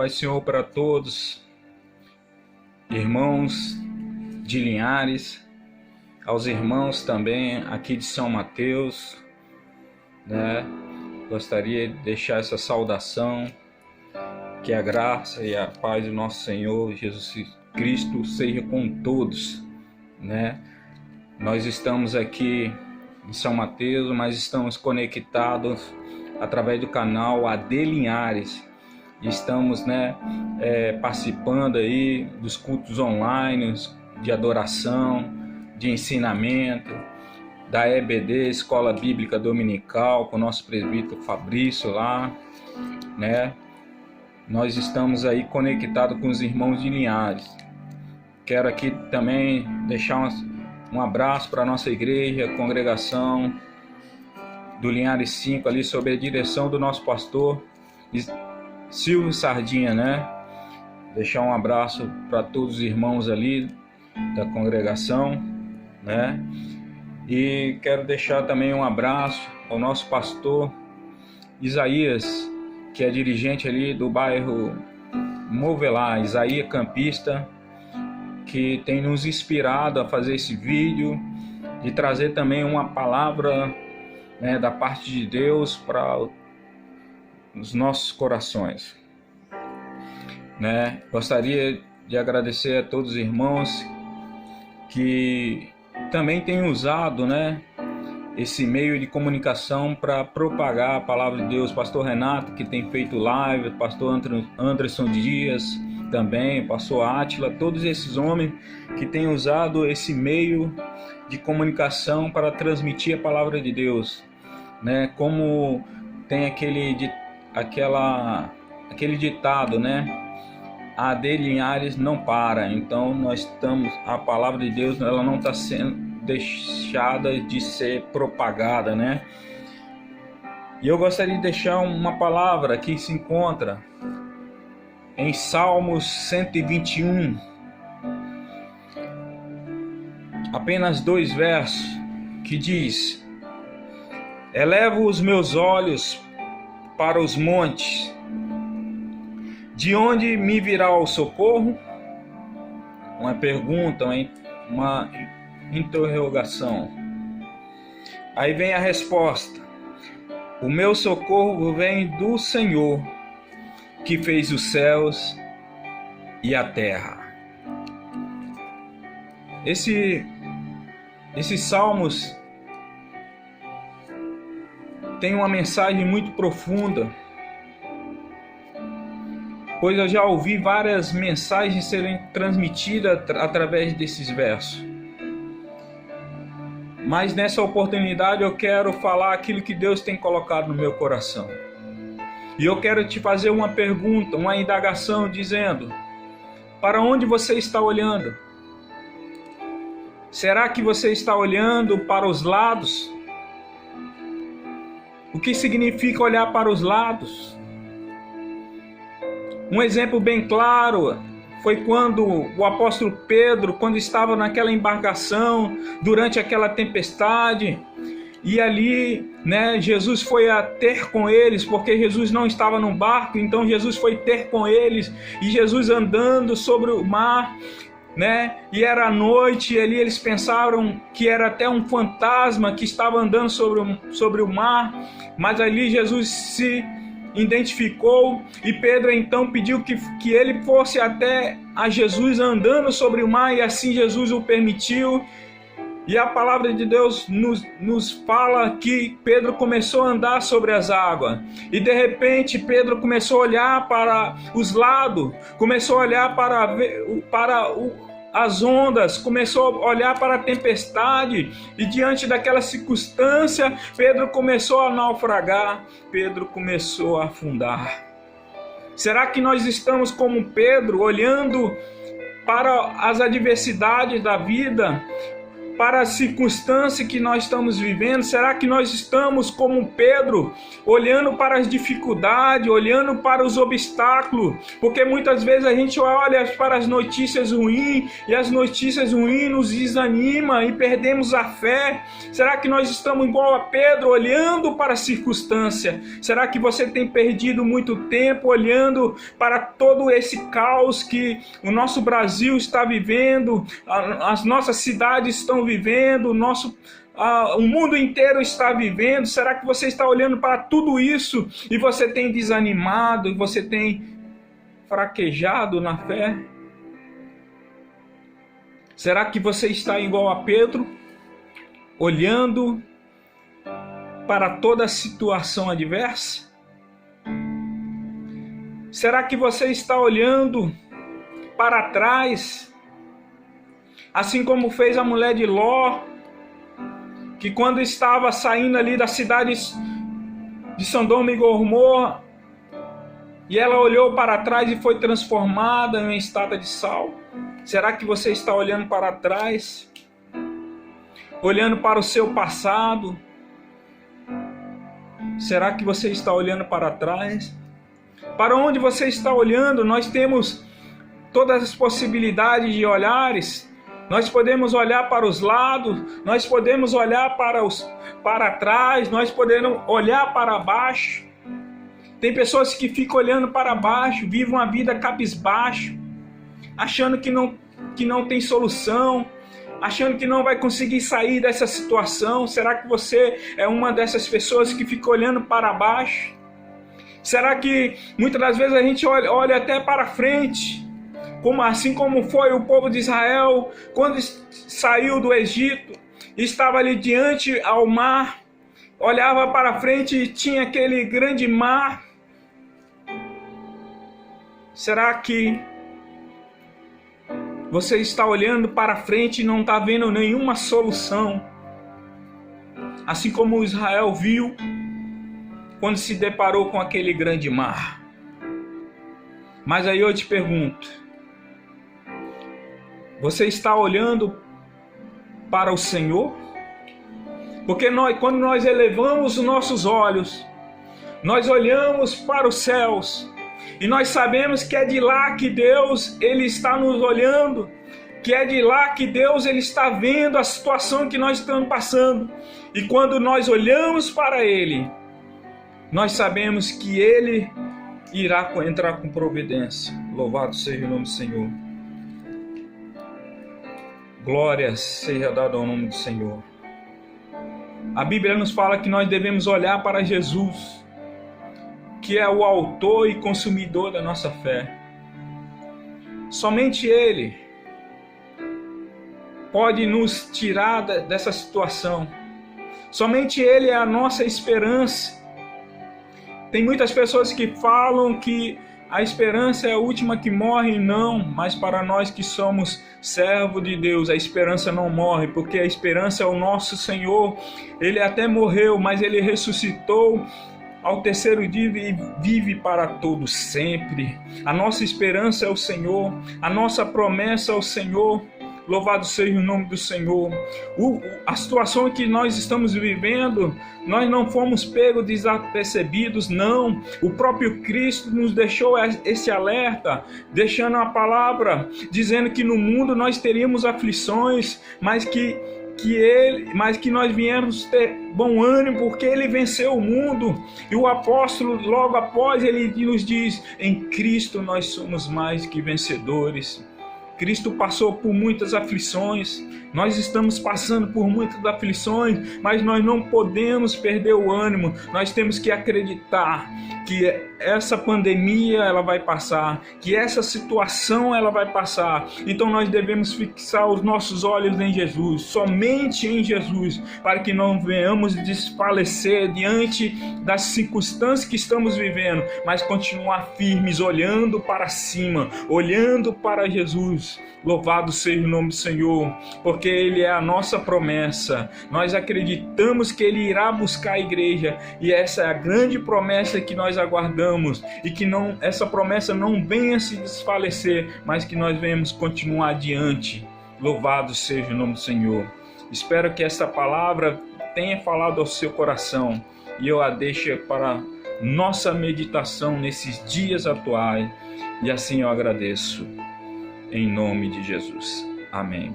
Paz do Senhor para todos, irmãos de Linhares, aos irmãos também aqui de São Mateus, né? Gostaria de deixar essa saudação, que a graça e a paz do nosso Senhor Jesus Cristo seja com todos, né? Nós estamos aqui em São Mateus, mas estamos conectados através do canal AD Linhares. Estamos, participando aí dos cultos online, de adoração, de ensinamento, da EBD, Escola Bíblica Dominical, com o nosso presbítero Fabrício lá, né? Nós estamos aí conectados com os irmãos de Linhares. Quero aqui também deixar um abraço para a nossa igreja, congregação do Linhares 5, ali sob a direção do nosso pastor Silvio Sardinha, né? Deixar um abraço para todos os irmãos ali da congregação, né? E quero deixar também um abraço ao nosso pastor Isaías, que é dirigente ali do bairro Movelá, Isaías campista, que tem nos inspirado a fazer esse vídeo, de trazer também uma palavra, né, da parte de Deus para os nossos corações, né? Gostaria de agradecer a todos os irmãos que também têm usado, né, esse meio de comunicação para propagar a palavra de Deus. Pastor Renato, que tem feito live, pastor Anderson Dias também, pastor Átila, todos esses homens que têm usado esse meio de comunicação para transmitir a palavra de Deus, né? Como tem aquele ditado, né? A AD Linhares não para. Então a palavra de Deus, ela não está sendo deixada de ser propagada, né? E eu gostaria de deixar uma palavra que se encontra em Salmos 121, apenas 2 versos, que diz: elevo os meus olhos para os montes, de onde me virá o socorro? Uma pergunta, uma interrogação. Aí vem a resposta: o meu socorro vem do Senhor, que fez os céus e a terra. Esses salmos tem uma mensagem muito profunda, pois eu já ouvi várias mensagens serem transmitidas através desses versos. Mas nessa oportunidade eu quero falar aquilo que Deus tem colocado no meu coração. E eu quero te fazer uma pergunta, uma indagação, dizendo: para onde você está olhando? Será que você está olhando para os lados? O que significa olhar para os lados? Um exemplo bem claro foi quando o apóstolo Pedro, quando estava naquela embarcação, durante aquela tempestade, e ali, né, Jesus foi a ter com eles, porque Jesus não estava no barco, então Jesus foi ter com eles, e Jesus andando sobre o mar, né? E era noite, e ali eles pensaram que era até um fantasma que estava andando sobre o mar, mas ali Jesus se identificou, e Pedro então pediu que ele fosse até a Jesus andando sobre o mar, e assim Jesus o permitiu. E a palavra de Deus nos fala que Pedro começou a andar sobre as águas. E de repente Pedro começou a olhar para os lados, começou a olhar para as ondas, começou a olhar para a tempestade. E diante daquela circunstância, Pedro começou a naufragar, Pedro começou a afundar. Será que nós estamos como Pedro, olhando para as adversidades da vida, para a circunstância que nós estamos vivendo? Será que nós estamos como Pedro, olhando para as dificuldades, olhando para os obstáculos? Porque muitas vezes a gente olha para as notícias ruins e as notícias ruins nos desanimam e perdemos a fé. Será que nós estamos igual a Pedro, olhando para a circunstância? Será que você tem perdido muito tempo olhando para todo esse caos que o nosso Brasil está vivendo, as nossas cidades estão vivendo, o mundo inteiro está vivendo? Será que você está olhando para tudo isso e você tem desanimado, e você tem fraquejado na fé? Será que você está igual a Pedro, olhando para toda a situação adversa? Será que você está olhando para trás, assim como fez a mulher de Ló, que quando estava saindo ali da cidade de Sodoma e Gomorra, e ela olhou para trás e foi transformada em uma estátua de sal? Será que você está olhando para trás, olhando para o seu passado? Será que você está olhando para trás? Para onde você está olhando? Nós temos todas as possibilidades de olhares. Nós podemos olhar para os lados, nós podemos olhar para trás, nós podemos olhar para baixo. Tem pessoas que ficam olhando para baixo, vivem uma vida cabisbaixo, achando que não tem solução, achando que não vai conseguir sair dessa situação. Será que você é uma dessas pessoas que fica olhando para baixo? Será que muitas das vezes a gente olha até para frente, assim como foi o povo de Israel quando saiu do Egito, estava ali diante ao mar, olhava para frente e tinha aquele grande mar? Será que você está olhando para frente e não está vendo nenhuma solução? Assim como Israel viu quando se deparou com aquele grande mar. Mas aí eu te pergunto, você está olhando para o Senhor? Porque quando nós elevamos os nossos olhos, nós olhamos para os céus, e nós sabemos que é de lá que Deus ele está nos olhando, que é de lá que Deus ele está vendo a situação que nós estamos passando. E quando nós olhamos para Ele, nós sabemos que Ele irá entrar com providência. Louvado seja o nome do Senhor. Glória seja dada ao nome do Senhor. A Bíblia nos fala que nós devemos olhar para Jesus, que é o autor e consumidor da nossa fé. Somente Ele pode nos tirar dessa situação. Somente Ele é a nossa esperança. Tem muitas pessoas que falam que a esperança é a última que morre. Não, mas para nós que somos servos de Deus, a esperança não morre, porque a esperança é o nosso Senhor. Ele até morreu, mas Ele ressuscitou ao terceiro dia e vive para todos sempre. A nossa esperança é o Senhor, a nossa promessa é o Senhor. Louvado seja o nome do Senhor. A situação que nós estamos vivendo, nós não fomos pegos desapercebidos, não. O próprio Cristo nos deixou esse alerta, deixando a palavra, dizendo que no mundo nós teríamos aflições, mas que nós viemos ter bom ânimo, porque Ele venceu o mundo. E o apóstolo, logo após, ele nos diz: em Cristo nós somos mais que vencedores. Cristo passou por muitas aflições, nós estamos passando por muitas aflições, mas nós não podemos perder o ânimo. Nós temos que acreditar que essa pandemia ela vai passar, que essa situação ela vai passar. Então nós devemos fixar os nossos olhos em Jesus, somente em Jesus, para que não venhamos desfalecer diante das circunstâncias que estamos vivendo, mas continuar firmes, olhando para cima, olhando para Jesus. Louvado seja o nome do Senhor, porque Ele é a nossa promessa. Nós acreditamos que Ele irá buscar a igreja, e essa é a grande promessa que nós aguardamos, e que essa promessa não venha se desfalecer, mas que nós venhamos continuar adiante. Louvado seja o nome do Senhor. Espero que esta palavra tenha falado ao seu coração e eu a deixo para nossa meditação nesses dias atuais. E assim eu agradeço. Em nome de Jesus. Amém.